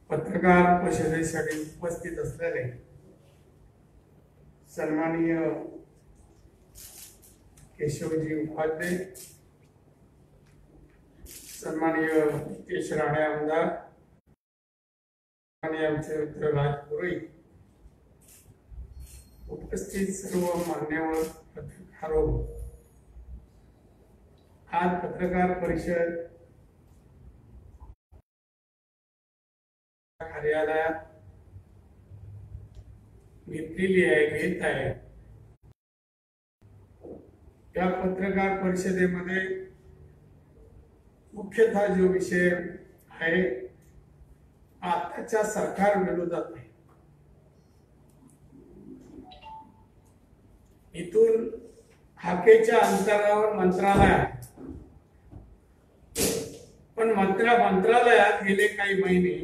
पत्रकार परिषदेसाठी उपस्थित असलेले सन्माननीय केशवजी उपाध्याय, सन्माननीय केश राणे आमदार आणि आमचे मित्र राजपुरोहित, उपस्थित सर्व मान्यवर पत्रकारो, आज पत्रकार परिषद कार्यालयात घेतलेली आहे, घेत आहे। या पत्रकार परिषदेमध्ये मुख्यतः जो विषय आहे आताच्या सरकार विरोधात आहे। इथून हाकेच्या अंतरावर मंत्रालय आहे, पण मंत्रालयात गेले काही महिने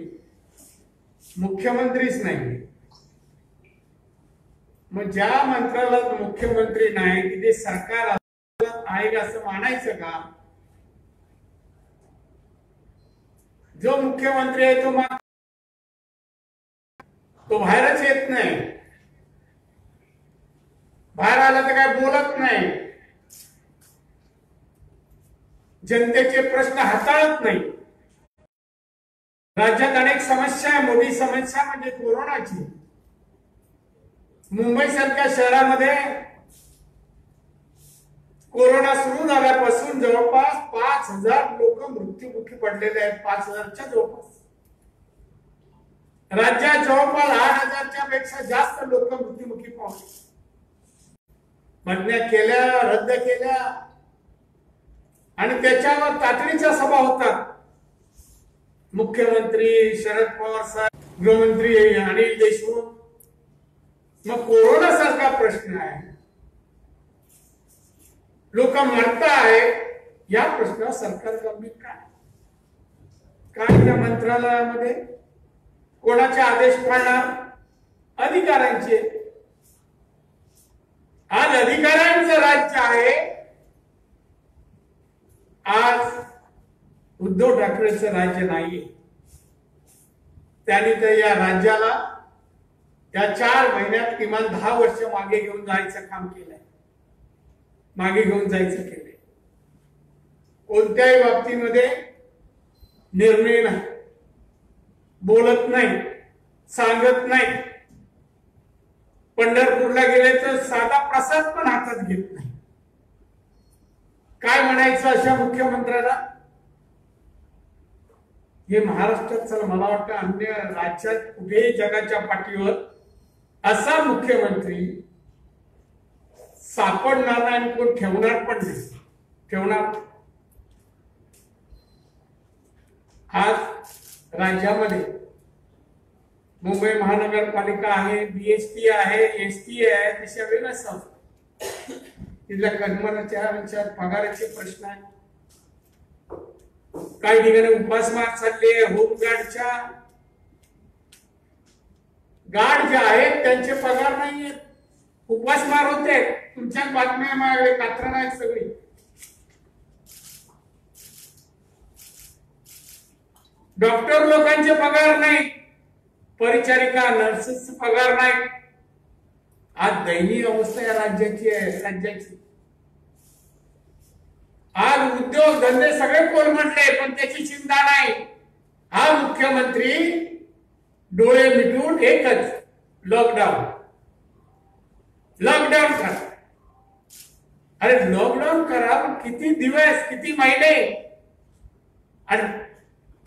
मुख्यमंत्रीच नाही। मग ज्या मंत्रालयात मुख्यमंत्री नाही तिथे सरकार आहे असं मानायचं का? जो मुख्यमंत्री आहे तो बाहेरच येत नाही, बाहेर आला तर काय बोलत नाही, जनतेचे प्रश्न हाताळत नाही। राज्यात अनेक समस्या आहे, मोठी समस्या म्हणजे कोरोनाची। मुंबई सारख्या शहरामध्ये कोरोना सुरू झाल्यापासून जवळपास 5000 लोक मृत्युमुखी पडलेले आहेत, 5000च्या जवळपास। राज्यात जवळपास 8000च्या पेक्षा जास्त लोक मृत्युमुखी पावले। बंदण्या केल्या, रद्द केल्या आणि त्याच्यावर तातडीच्या सभा होतात। मुख्यमंत्री शरद पवार साहेब, गृहमंत्री अनिल देशमुख। मग कोरोना सारखा प्रश्न आहे, लोक मरताय, या प्रश्नावर सरकार गंभीर काय त्या मंत्रालयामध्ये कोणाचे आदेश पाळणार? अधिकाऱ्यांचे। आज अधिकाऱ्यांचं राज्य आहे। आज उद्धव ठाकरेंचं राज्य नाहीये। त्यांनी तर या राज्याला या 4 महिन्यात किमान 10 वर्ष मागे घेऊन जायचं काम केलंय, मागे घेऊन जायचं केलंय। कोणत्याही बाबतीमध्ये निर्णय नाही, बोलत नाही, सांगत नाही। पंढरपूरला गेले तर साधा प्रसाद पण हातात घेत नाही। काय म्हणायचं अशा मुख्यमंत्र्याला? हे महाराष्ट्रात, चला मला वाटतं अन्य राज्यात कुठेही जगाच्या पाठीवर असा मुख्यमंत्री सापडणार नाही आणि कोण ठेवणार पण नाही, ठेवणार। आज राज्यामध्ये मुंबई महानगरपालिका आहे, बीएसटी आहे, एसटी आहे, तशा वेगळ्या संस्था। तिथल्या कर्मचाऱ्यांच्या पगाराचे प्रश्न आहेत। काही ठिकाणी उपासमार चालले, होमगार्डच्या गार्ड जे आहेत त्यांचे पगार नाहीयेत, उपासमार होते। तुमच्या बातम्या माझ्याकडे कात्रण आहेत सगळी। डॉक्टर लोकांचे पगार नाही, परिचारिका नर्सेसचे पगार नाही। आज दयनीय अवस्था या राज्याची आहे। आज उद्योग धंदे सगळे कोलमडले, पण त्याची चिंता नाही। हा मुख्यमंत्री डोळे मिटून एकच लॉकडाऊन करा। अरे लॉकडाऊन करा, किती दिवस, किती महिने? आणि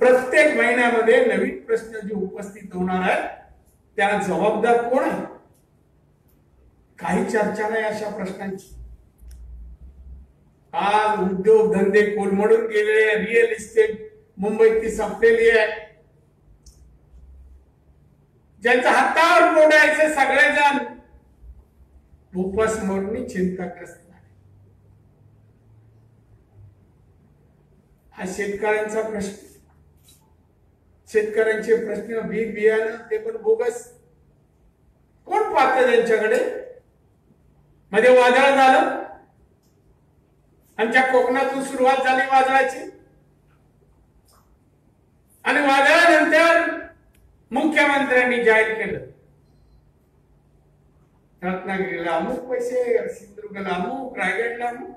प्रत्येक महिन्यामध्ये नवीन प्रश्न जे उपस्थित होणार आहेत त्याला जबाबदार कोण आहे? काही चर्चा नाही अशा प्रश्नांची। आज उद्योग धंदे कोलमडून गेले, रिअल इस्टेट मुंबईत ती संपलेली आहे। ज्यांच्या हातावर मोडायचे सगळेजण उपासमारीने चिंताग्रस्त झाले। हा शेतकऱ्यांचा प्रश्न, शेतकऱ्यांचे प्रश्न, बी बियाणं ते पण बोगस। कोण पाहतं त्यांच्याकडे? मध्ये वादळ झालं, आमच्या कोकणातून सुरुवात झाली वादळाची, आणि वादळानंतर मुख्यमंत्र्यांनी जाहीर केलं रत्नागिरीला अमुक पैसे, सिंधुदुर्गला अमुक, रायगडला अमुक.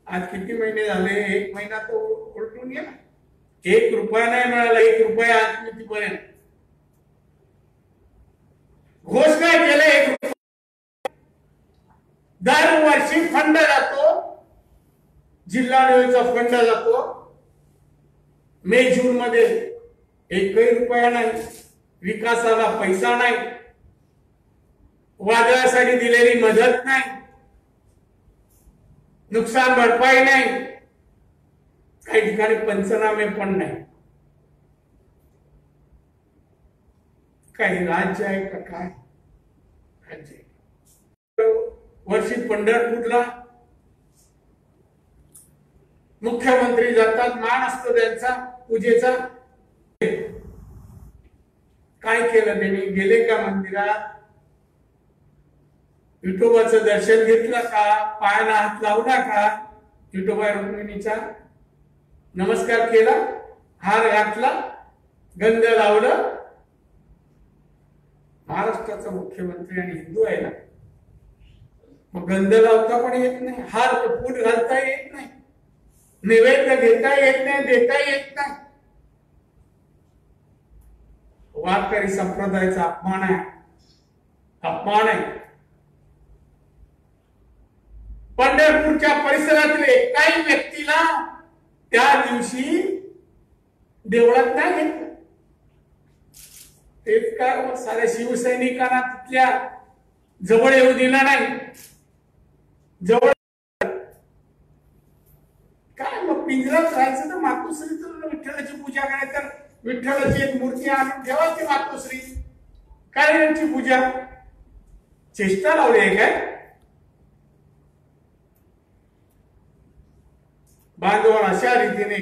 आज किती महिने झाले? 1 महिना तो उलटून गेला. 1 रुपया नाही मिळाला. 1 रुपया आज कितीपर्यंत घोषणा केलं. 1 रुपया दरवर्षी फंड जातो, जिल्हा नियोजनचा फंड जातो. मे जून मध्ये 1 रुपया नाही, विकासाला पैसा नाही, वादळासाठी दिलेली मदत नाही, नुकसान भरपाई नाही, काही ठिकाणी पंचनामे पण नाही. काही राज्य आहे का? काय राज्य आहे? वर्षी पंढरपूरला मुख्यमंत्री जातात, मान असतो त्यांचा पूजेचा. काय केलं त्यांनी? गेले का मंदिरात? विठोबाचं दर्शन घेतलं का? पायाला हात लावला का? विठोबा रुक्मिणीचा नमस्कार केला, हार घातला, गंध लावलं? महाराष्ट्राचा मुख्यमंत्री आणि हिंदू आहे ना, मग गंध लावता पण येत नाही, हार फूट घालता येत नाही, नैवेद्य घेता येत नाही, देता येत नाही. वारकरी संप्रदायाचा अपमान आहे, अपमान आहे. पंढरपूरच्या परिसरातील एकाही व्यक्तीला त्या दिवशी देवळात नाही घेतलं. तेच काय साऱ्या शिवसैनिकांना तिथल्या जवळ येऊ दिला नाही. जवळ काय मग पिंजरात राहायचं तर मातोश्रीचं विठ्ठलाची पूजा करायची, तर विठ्ठलाची एक मूर्ती आणून ठेवायची मातोश्री. काय यांची पूजा? चेष्टा लावली आहे काय? बांधवान अशा रीतीने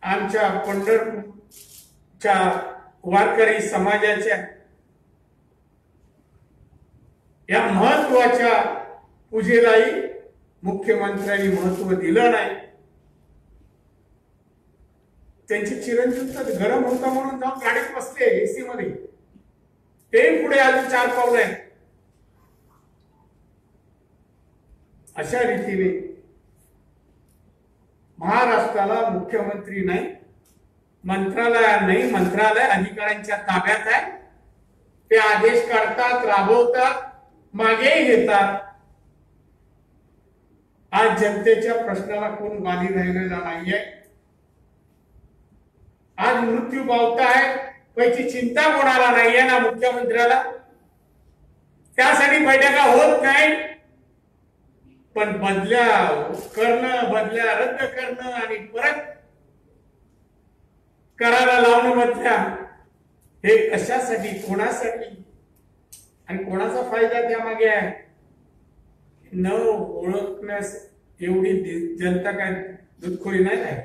आमच्या पंढरपूरच्या वारकरी समाजाच्या या महत्वाच्या पूजेलाही मुख्यमंत्र्यांनी महत्व दिलं नाही. त्यांचे चिरंजीव तर गरम होता म्हणून जाऊन गाडीत बसले एसी मध्ये, ते पुढे अजून 4 पावलं आहे. अशा रीतीने महाराष्ट्राला मुख्यमंत्री नाही, मंत्रालय नाही, मंत्रालय अधिकाऱ्यांच्या ताब्यात आहे. ते आदेश काढतात, राबवतात, मागेही घेतात. आज जनतेच्या प्रश्नाला कोण बाधी राहिलेला नाहीये. आज मृत्यू पावताय, त्याची चिंता कोणाला नाहीये ना मुख्यमंत्र्याला. त्यासाठी बैठका होत नाही, पण बदल्या करणं, बदल्या रद्द करणं आणि परत करायला लावणं बदल्या, हे कशासाठी, कोणासाठी आणि कोणाचा फायदा त्यामागे आहे न ओळखण्यास एवढी जनता काय दुधखोरी नाही आहे.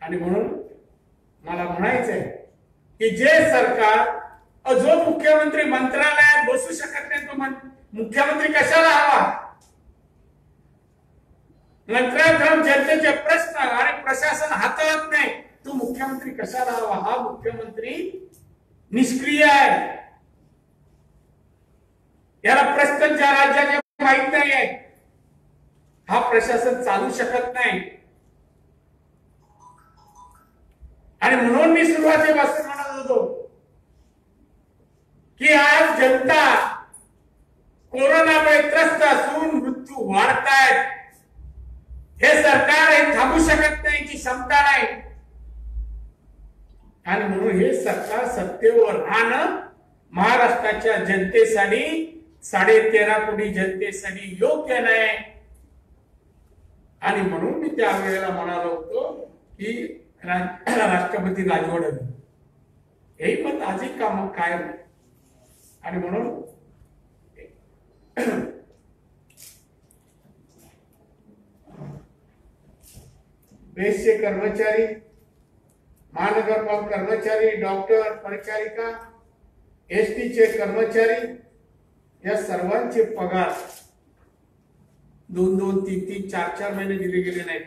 आणि म्हणून मला म्हणायचंय की जे सरकार, जो मुख्यमंत्री मंत्रालयात बसू शकत नाही, तो मुख्यमंत्री कशाला हवा? मंत्रालयात जनतेचे प्रश्न आणि प्रशासन हाताळत नाही, तो मुख्यमंत्री कशाला हवा? हा मुख्यमंत्री निष्क्रिय आहे. याला प्रश्न ज्या राज्याचे माहित नाही आहे, हा प्रशासन चालू शकत नाही. आणि म्हणून मी सुरुवातीपासून म्हणत होतो की आज जनता कोरोनामुळे त्रस्त असून मृत्यू वाढतायत. हे सरकार हे थांबू शकत नाही, की क्षमता नाही. आणि म्हणून हे सरकार सत्तेवर राहणं महाराष्ट्राच्या जनतेसाठी, 13.5 कोटी जनतेसाठी योग्य नाही. आणि म्हणून मी त्यावेळेला म्हणालो होतो की राष्ट्रपती राजवट हे पण आजही काम कायम. आणि म्हणून बेस्टचे कर्मचारी, महानगरपालिका कर्मचारी, डॉक्टर, परिचारिका एसटीचे कर्मचारी या सर्वांचे पगार 2-2, 3-3, 4-4 महिने दिले गेले नाहीत.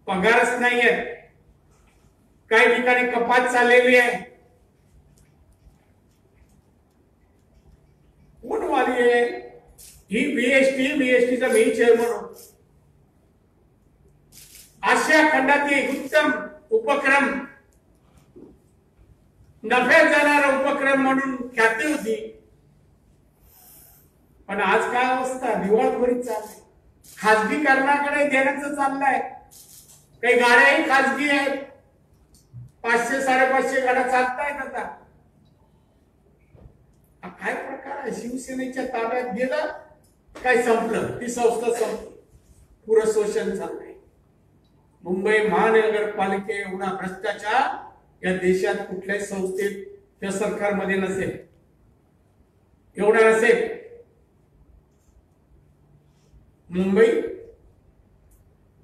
पगारच नाहीये. काही ठिकाणी कपात चाललेली आहे. कोण वाली आहे ही? बीएसटीचा मी चेअरमन होतो. आशिया खंडातील उत्तम उपक्रम, नफ्यात जाणारा उपक्रम म्हणून ख्याती होती. पण आज काय अवस्था? दिवाळखोरी चालली. खाजगीकरणाकडे देण्याचं चाललंय. काही गाड्याही खाजगी आहेत. 500-550 गाड्या चालतायत आता. काय प्रकार आहे? शिवसेनेच्या ताब्यात गेलं काय संपलं, ती संस्था संपली. पुरं शोषण चाललंय. मुंबई महानगरपालिके एवढा भ्रष्टाचार या देशात कुठल्याही संस्थेत किंवा सरकारमध्ये नसेल, एवढा नसेल. मुंबई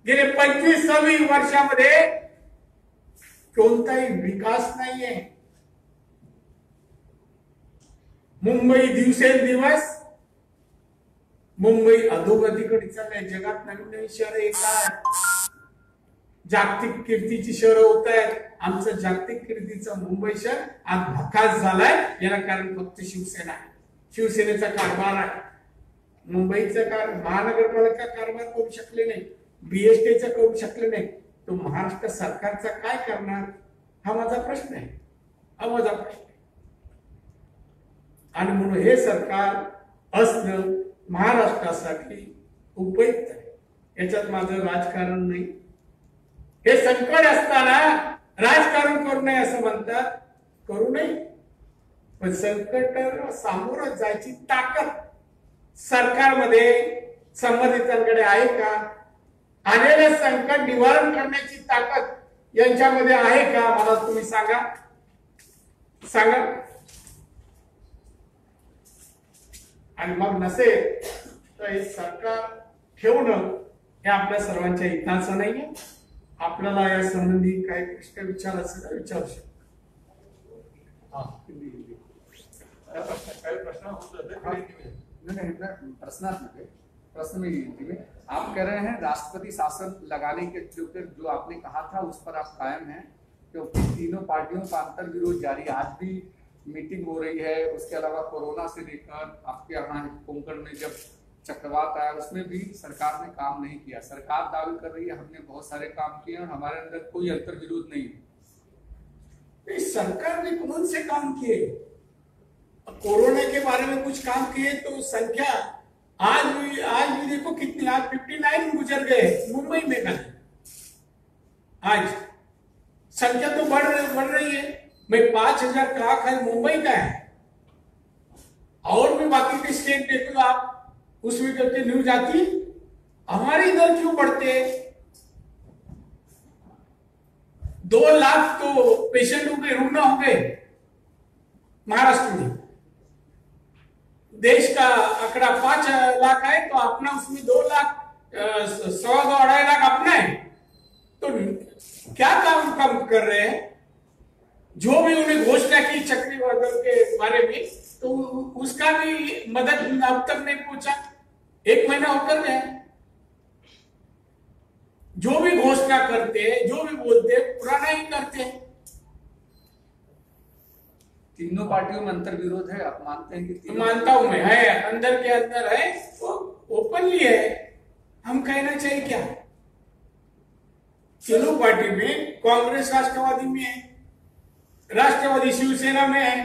गेले 25-26 वर्षामध्ये कोणताही विकास नाहीये. मुंबई दिवसेंदिवस मुंबई अधोगतीकडे चाललंय. जगात नवीन नवीन शहर येतात. जागतिक कीर्तीची शहर होत आहेत. आमचं जागतिक कीर्तीचं मुंबई शहर आज भकास झालाय. याला कारण फक्त शिवसेना आहे. शिवसेनेचा कारभार आहे. मुंबईचा महानगरपालिका कारभार करू शकले नाही, बीएसटीचा करू शकले नाही, तो महाराष्ट्र सरकारचा काय करणार? हा माझा प्रश्न आहे. हा माझा प्रश्न आहे. आणि म्हणून हे सरकार असणं महाराष्ट्रासाठी उपयुक्त आहे. याच्यात माझं राजकारण नाही. हे संकट असताना राजकारण करू नये असं म्हणतात. करू नये, पण संकटाला सामोरं जायची ताकद सरकारमध्ये संबंधितांकडे आहे का? आलेलं संकट निवारण करण्याची ताकद यांच्यामध्ये आहे का? मला तुम्ही सांगा. आणि मग नसेल तर हे सरकार ठेवणं हे आपल्या सर्वांच्या हिताचं नाहीये. आपल्याला या संबंधी काही प्रश्न विचारायचे तर विचारू शकतो. प्रश्न में हिंदी में आप कह रहे हैं राष्ट्रपति शासन लगाने के जो आपने कहा था उस पर आप कायम हैं, क्योंकि तीनों पार्टियों का अंतर विरोध जारी. आज भी मीटिंग हो रही है. उसके अलावा कोरोना से लेकर आपके यहाँ कोंकण में जब चक्रवात आया उसमें भी सरकार ने काम नहीं किया. सरकार दावे कर रही है हमने बहुत सारे काम किए और हमारे अंदर कोई अंतर विरोध नहीं है. सरकार ने कौन से काम किए? कोरोना के बारे में कुछ काम किए तो संख्या आज भी देखो कितनी, आज 59 गुजर गए मुंबई में कल. आज संख्या तो बढ़ रही है. मैं 5,000 का खाली मुंबई का है. और भी बाकी के स्टेट देख लो आप, उसमें करके न्यूज आती. हमारे इधर क्यों बढ़ते? 2 लाख तो पेशेंट हो गए, रुग्ण हो गए महाराष्ट्र में. देश का आंकड़ा 5 लाख है तो अपना उसमें 2 लाख 1.25 लाख अपना है. तो क्या काम कर रहे हैं? जो भी उन्हें घोषणा की चक्रवात के बारे में तो उसका भी मदद अब तक नहीं पहुंचा. 1 महीना होकर गया. जो भी घोषणा करते हैं, जो भी बोलते हैं, पुराना ही करते हैं. तीनों पार्टियों में अंतर विरोध है, आप मानते हैं कि? मानता हूं मैं, है अंदर के अंदर है, वो ओपनली है. हम कहना चाहिए क्या? तीनों पार्टी में कांग्रेस राष्ट्रवादी में है, राष्ट्रवादी शिवसेना में है,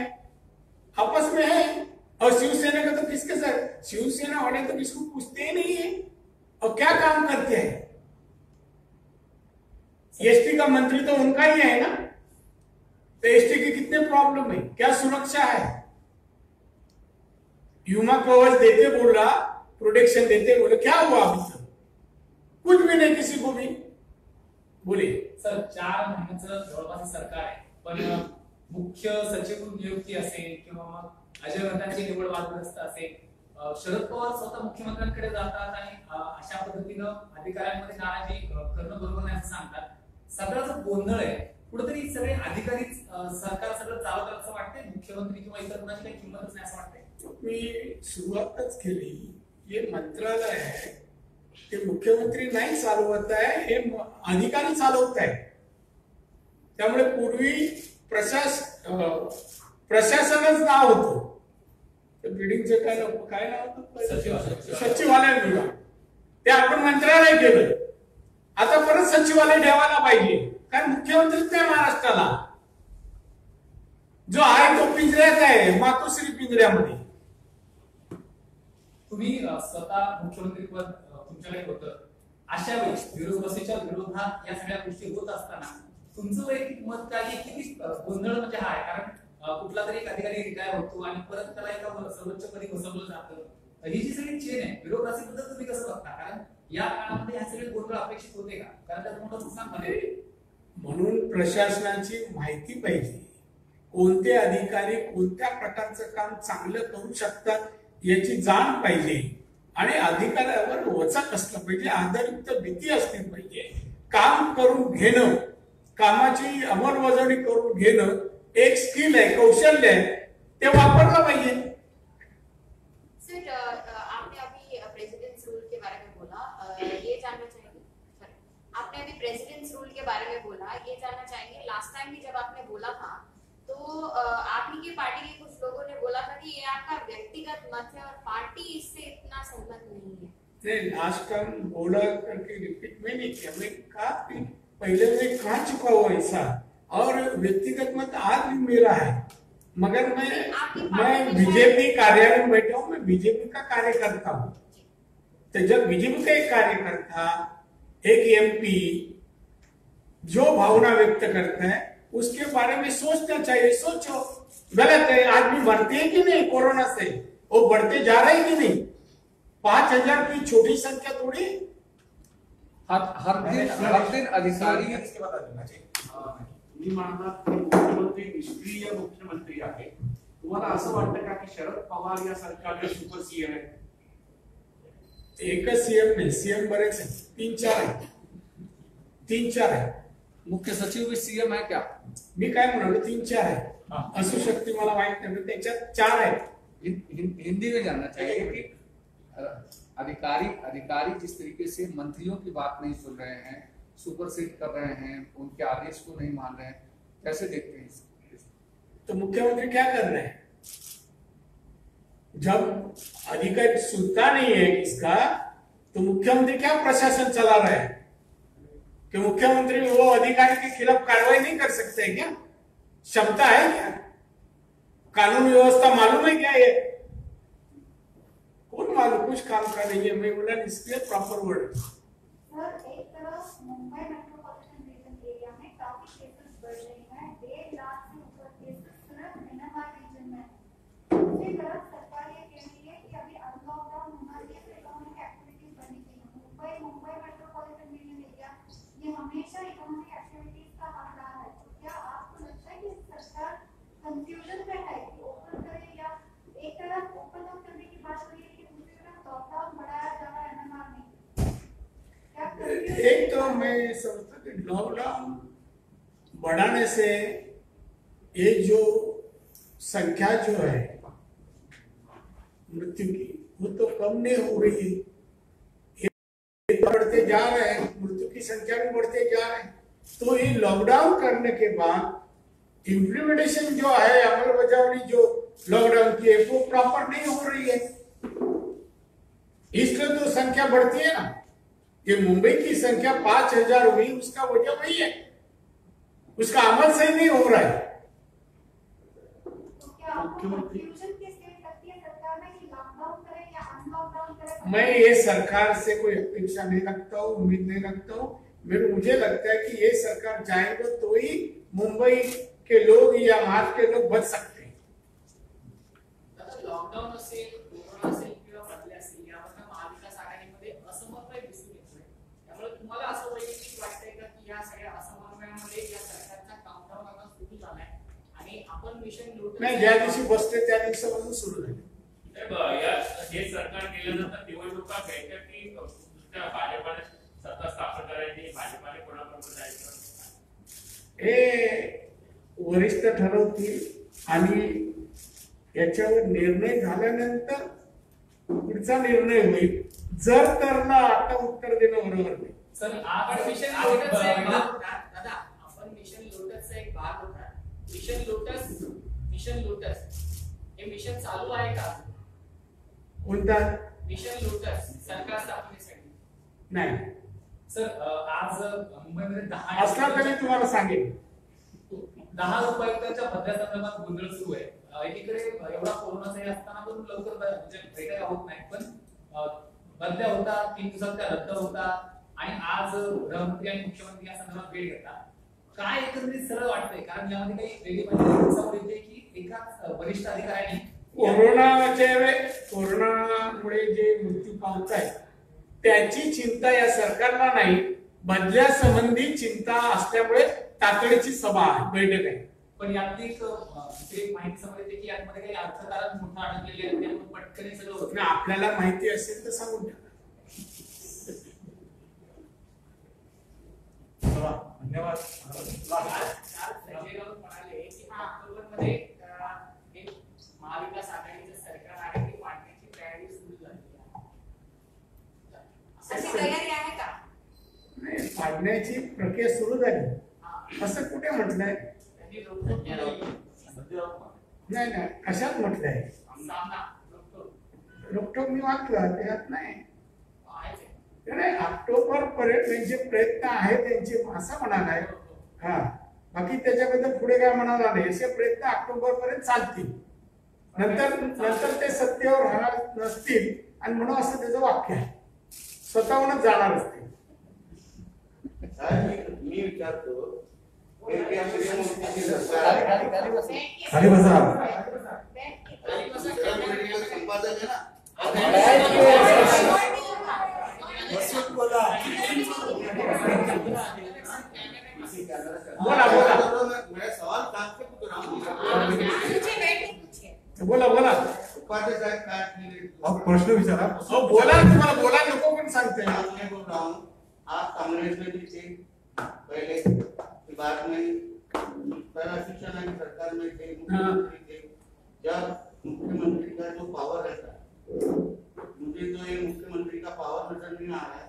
आपस में है. और शिवसेना का तो किसके साथ? शिवसेना वाले तो किसको पूछते ही नहीं है. और क्या काम करते हैं? एसटी का मंत्री तो उनका ही है ना. तो एसटी की कितने प्रॉब्लम है, क्या सुरक्षा है? युमा कवच देते बोल रहा, प्रोटेक्शन देते बोले, क्या हुआ अभी तक? कुछ भी नहीं किसी को भी. बोलिए सर. 4 महिन्याचं जवळपास सरकार आहे, पण मुख्य सचिव नियुक्ती असेल किंवा मग अजय गटांची निवड वादग्रस्त असेल, शरद पवार स्वतः मुख्यमंत्र्यांकडे जातात आणि अशा पद्धतीनं अधिकाऱ्यांमध्ये नाराजी करणं बरोबर नाही असं सांगतात. सगळाच गोंधळ आहे. कुठेतरी सगळे अधिकारीच सरकार सगळं चालवतात असं वाटतंय, मुख्यमंत्री किंवा इतर कोणाची काही किंमतच नाही असं वाटतंय? मी सुरुवातच केली, हे मंत्रालय आहे ते मुख्यमंत्री नाही चालवत आहे, हे अधिकारी चालवत आहे. त्यामुळे पूर्वी प्रशासनच नाव होतं, बिल्डिंगचं काय नाव होतं, सचिवालय विभाग, ते आपण मंत्रालय केलं. आता परत सचिवालय ठेवायला पाहिजे, कारण मुख्यमंत्रीच नाही महाराष्ट्राला. जो आहे तो पिंजऱ्यात आहे, मातोश्री पिंजऱ्यामध्ये. तुम्ही स्वतः मुख्यमंत्री पद तुमच्याकडे होतं, अशा वेळेस ब्युरोक्रेसीच्या विरोधात या सगळ्या गोष्टी होत असताना तुमचं वैयक्तिक मत काय, किती गोंधळ म्हणजे हा आहे? कारण कुठला तरी एक अधिकारी रिटायर होतो आणि परत त्याला एका सर्वोच्चपदी बसवलं जातं. ही जी सगळी चेन आहे, ब्युरोक्रेसी बद्दल तुम्ही कसं बघता? कारण या काळामध्ये ह्या सगळे गोंधळ अपेक्षित होते का? कारण त्यात मोठं नुकसान झाले. म्हणून प्रशासनाची माहिती पाहिजे, कोणते अधिकारी कोणत्या प्रकारचं काम चांगलं करू शकतात याची जाण पाहिजे, आणि अधिकाऱ्यावर वचक असलं पाहिजे, आदरयुक्त भीती असली पाहिजे. काम करून घेणं, कामाची अंमलबजावणी करून घेणं एक स्किल आहे, कौशल्य आहे, ते वापरलं पाहिजे. सर, आपने अभी प्रेसिडेंट्स रूल के बारे में बोला, ये जानना चाहेंगे, आपने अभी प्रेसिडेंट्स रूल के बारे में बोला, ये जानना चाहेंगे लास्ट टाइम भी जब आपने बोला था तो आप ही की पार्टी के कुछ लोगों ने बोला था कि ये आपका व्यक्तिगत मत है और पार्टी इससे इतना सहमत नहीं है. नहीं, लास्ट टाइम बोला करके रिपीट में नहीं किया. मैं कहा कि पहले मैं कहा चुका हूँ ऐसा, और व्यक्तिगत मत आज भी मेरा है, मगर मैं बीजेपी कार्यालय में बैठा हूँ, मैं बीजेपी का कार्यकर्ता हूँ. तो जब बीजेपी का एक कार्यकर्ता, एक एमपी जो भावना व्यक्त करता है उसके बारे में सोचना चाहिए. सोचो, गलत है, आदमी बढ़ते हैं कि नहीं कोरोना से, वो बढ़ते जा रहे हैं कि नहीं? 5,000 की छोटी संख्या थोड़ी. हर दिन अधिकारी तुम्ही म्हणतात मुख्यमंत्री निष्क्रिय मुख्यमंत्री आहे. तुम्हाला असं वाटतं का की शरद पवार या सरकारचे सुपर सीएम आहे? एकच सीएम नाही, सीएम बरेच आहेत, 3-4 आहे. मुख्य सचिव भी सीएम है क्या? मी काय म्हणालो, 3-4 आहे, असू शकते, मला माहित नाही, त्याच्यात 4 आहे. हिंदी में जानना चाहिए कि अधिकारी जिस तरीके से मंत्रियों की बात नहीं सुन रहे हैं, सुपरसीड कर रहे हैं, उनके आदेश को नहीं मान रहे हैं, कैसे देखते हैं? तो मुख्यमंत्री क्या कर रहे हैं? जब अधिकारी सुनता नहीं है इसका, तो मुख्यमंत्री क्या प्रशासन चला रहा है? कि मुख्यमंत्री वो अधिकारी के खिलाफ कार्रवाई नहीं कर सकते क्या? क्षमता है क्या? कानून व्यवस्था मालूम है क्या? ये कौन मालूम, कुछ काम कर रही है. मैं बोला निष्क्रिय प्रॉपर वर्ड. सर, एक तरफ मुंबई मेट्रोपॉलिटन रीजन एरिया में काफी केसेस बढ़ रहे हैं, 1.5 लाख से ऊपर केसेस सिर्फ एनएमआर रीजन में. दूसरी तरफ सरकार ये कह रही है कि अभी अनलॉकडाउन होना चाहिए, तो इकोनॉमिक एक्टिविटीज बढ़नी चाहिए. मुंबई मेट्रोपॉलिटन रीजन एरिया ये हमेशा इकोनॉमिक एक्टिविटीज का हक रहा है. तो क्या आपको लगता है कि सरकार कंफ्यूजन में है कि ओपन करे, या एक तरफ ओपन अप करने की बात हो रही है कि दूसरी तरफ लॉकडाउन बढ़ाया जा रहा है एनएमआर में? एक तो मैं समझता कि लॉकडाउन बढ़ाने से ये जो संख्या जो है मृत्यु की, वो तो कम नहीं हो रही है, बढ़ते जा रहे हैं, मृत्यु की संख्या भी बढ़ते जा रहे हैं. तो ये लॉकडाउन करने के बाद इम्प्लीमेंटेशन जो है, अंमलबजावनी जो लॉकडाउन की है, वो प्रॉपर नहीं हो रही है, इसलिए तो संख्या बढ़ती है ना. ये मुंबई की संख्या 5,000 हुई, उसका वजह वही है, उसका अमल सही नहीं हो रहा है. तो क्या आपको कंफ्यूजन किस स्टेट लगती है सरकार में कि लॉकडाउन करे या अनलॉकडाउन करे? मैं ये सरकार से कोई अपेक्षा नहीं रखता हूँ, उम्मीद नहीं रखता हूँ. मुझे लगता है कि ये सरकार चाहेगा तो ही मुंबई के लोग या महाराष्ट्र के लोग बच सकते हैं. लॉकडाऊन असेल, कोरोना असेल किंवा बदल्या असेल, यामध्ये महाविकास आघाडीमध्ये असमन्वय दिसून येतोय. त्यामुळे तुम्हाला असं वैयक्तिक वाटतंय का की या सगळ्या असमन्वयामध्ये या सरकारचा काउंटडाऊन आता सुरू झालाय आणि आपण मिशन नाही, ज्या दिवशी बसते त्या दिवसापासून सुरू झाले. हे सरकार गेल्यानंतर निवडणुका घ्यायच्या की भाजपाने सत्ता स्थापन करायची, भाजपाने कोणाबरोबर जायचं? हे वरिष्ठ ठरवतील आणि याच्यावर निर्णय झाल्यानंतर पुढचा निर्णय होईल. जर तर ना आता उत्तर देणं बरोबर नाही. सर आपण मिशन लोटसचा एक भाग होता दादा, आपण मिशन लोटसचा एक भाग होता. मिशन लोटस हे मिशन चालू आहे का? कोणता? मिशन लोटस सरकार स्थापनेसाठी नाही. सर आज मुंबईमध्ये 10 असला तरी तुम्हाला सांगेन. 10 उपायुक्तांच्या बदल्यासंदर्भात गोंधळ सुरू आहे. एकीकडे एवढा कोरोनाचा हे असताना पण लवकर म्हणजे भेटायला होत नाही, पण बदल्या होतात, 3 दिवसात त्या रद्द होतात आणि आज गृहमंत्री आणि मुख्यमंत्री या संदर्भात भेट घेतात. काय एकंदरीत सरळ वाटतंय? कारण यामध्ये काही वेगळी पद्धती समोर येते की एकाच वरिष्ठ अधिकाऱ्यांनी कोरोनामुळे जे मृत्यू पावत आहे त्याची चिंता या सरकारला नाही, बदल्यासंबंधी चिंता असल्यामुळे तातडीची सभा आहे, बैठक आहे. पण यातली एक माहिती समोर येते की यामध्ये काही अर्थकारण मोठा अडकलेले आहे, त्यामुळे पटकन हे सगळं होतं. आपल्याला माहिती असेल तर सांगून टाका. धन्यवाद. संजय राऊत म्हणाले की ऑक्टोबरमध्ये एक महाविकास आघाडीचं सरकार आहे ते पाडण्याची तयारी सुरू झाली आहे. अशी तयारी आहे का? नाही, पाडण्याची प्रक्रिया सुरू झाली असं कुठे म्हटलंय? त्यांनी रोखोक केली. नाही नाही, कशात म्हटलंय? सामना रोखोक मी वाचलं त्यात नाही. आहेच आहे. नाही, ऑक्टोबर पर्यंत त्यांचे प्रयत्न आहेत त्यांचे असं म्हणालाय. हा, बाकी त्याच्याबद्दल पुढे काय म्हणाला नाही. असे प्रयत्न ऑक्टोबर पर्यंत चालतील, नंतर ते सत्तेवर राहणार नसतील आणि म्हणून असं त्याचं वाक्य आहे. स्वतःहूनच जाणार असते. मी विचारतो खाली बसा. संपादक आहे ना, बोला बोला मेरा सवाल काट के पूछ रहा हूँ. बोला बोला. उपाध्याय साहब काट अब प्रश्न विचारा. बोला, तुम्हाला बोला नको पण सांगते. मैं बोल रहा हूँ, आप कांग्रेस में भी थे पहले, बाद में शिक्षण आणि सरकार में थे, मुख्यमंत्री थे. जब मुख्यमंत्री का जो पावर रहता है, मुझे तो ये मुख्यमंत्री का पावर नजर नहीं आ रहा है.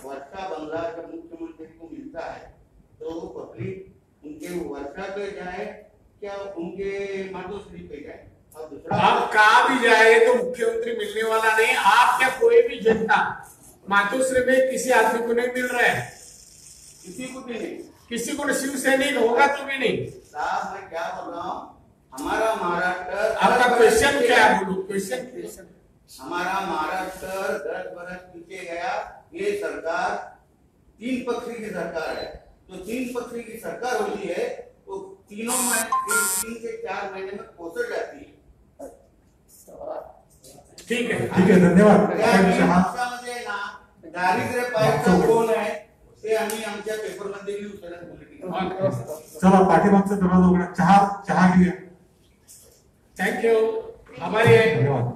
वर्षा बंगला जब मुख्यमंत्री को मिलता है तो पब्लिक उनके वर्षा पे जाए क्या उनके मातोश्री पे जाए? और दूसरा, आप कहा भी जाए तो मुख्यमंत्री मिलने वाला नहीं. आप क्या कोई भी जनता मातोश्री में किसी आदमी को नहीं मिल रहा है, किसी को भी नहीं. किसी को शिवसैनिक होगा तो भी नहीं. साहब मैं क्या बोल रहा हूँ, हमारा महाराष्ट्र, आपका क्वेश्चन क्या है? बोलो क्वेश्चन. हमारा महाराष्ट्र 10 बरस पीछे गया. ये सरकार 3 पक्षी की सरकार है. तो 3 पक्षी की सरकार होती है तो 3 से 4 महीने में कोसर जाती है. ठीक है. धन्यवाद. पक्षामध्ये ना दारिद्र्य पाहायचा कोण आहे ते आम्ही आमच्या पेपरमध्ये लिहू शकत. चला पाठीमागचा दरवाजा उघडा. चहा घेऊया. थँक्यू. आभारी आहे. धन्यवाद.